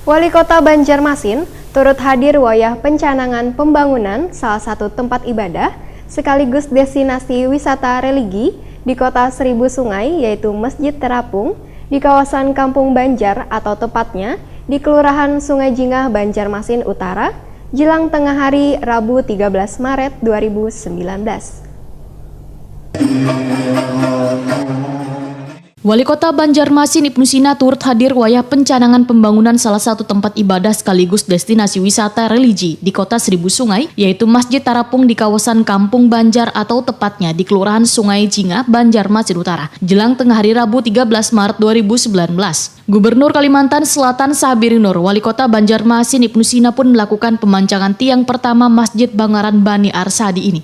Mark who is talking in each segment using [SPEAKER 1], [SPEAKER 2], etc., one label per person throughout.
[SPEAKER 1] Wali Kota Banjarmasin turut hadir wayah pencanangan pembangunan salah satu tempat ibadah sekaligus destinasi wisata religi di Kota Seribu Sungai yaitu Masjid Terapung di kawasan Kampung Banjar atau tepatnya di Kelurahan Sungai Jingah, Banjarmasin Utara, jelang tengah hari Rabu 13 Maret 2019.
[SPEAKER 2] Wali Kota Banjarmasin Ibnu Sina turut hadir wayah pencanangan pembangunan salah satu tempat ibadah sekaligus destinasi wisata religi di Kota Seribu Sungai, yaitu Masjid Terapung di kawasan Kampung Banjar atau tepatnya di Kelurahan Sungai Jingah, Banjarmasin Utara, jelang tengah hari Rabu 13 Maret 2019. Gubernur Kalimantan Selatan Sabiri Nur, Wali Kota Banjarmasin Ibnu Sina pun melakukan pemancangan tiang pertama Masjid Bangaran Bani Arsadi ini.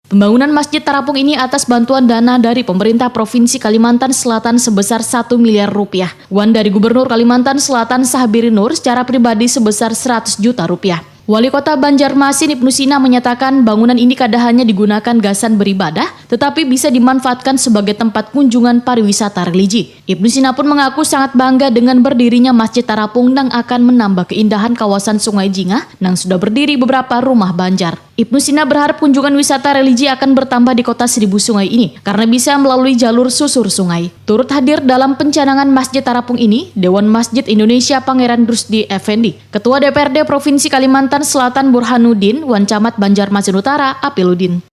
[SPEAKER 2] Pembangunan Masjid Terapung ini atas bantuan dana dari pemerintah Provinsi Kalimantan Selatan sebesar 1 miliar rupiah. Uang dari Gubernur Kalimantan Selatan Sabiri Nur secara pribadi sebesar 100 juta rupiah. Wali Kota Banjarmasin Ibnu Sina menyatakan bangunan ini kada hanya digunakan gasan beribadah, tetapi bisa dimanfaatkan sebagai tempat kunjungan pariwisata religi. Ibnu Sina pun mengaku sangat bangga dengan berdirinya Masjid Terapung yang akan menambah keindahan kawasan Sungai Jingah yang sudah berdiri beberapa rumah Banjar. Ibnu Sina berharap kunjungan wisata religi akan bertambah di Kota Seribu Sungai ini karena bisa melalui jalur susur sungai. Turut hadir dalam pencanangan Masjid Terapung ini, Dewan Masjid Indonesia Pangeran Rusdi Effendi, Ketua DPRD Provinsi Kalimantan Selatan Burhanuddin, Wan Camat Banjarmasin Utara Apiludin.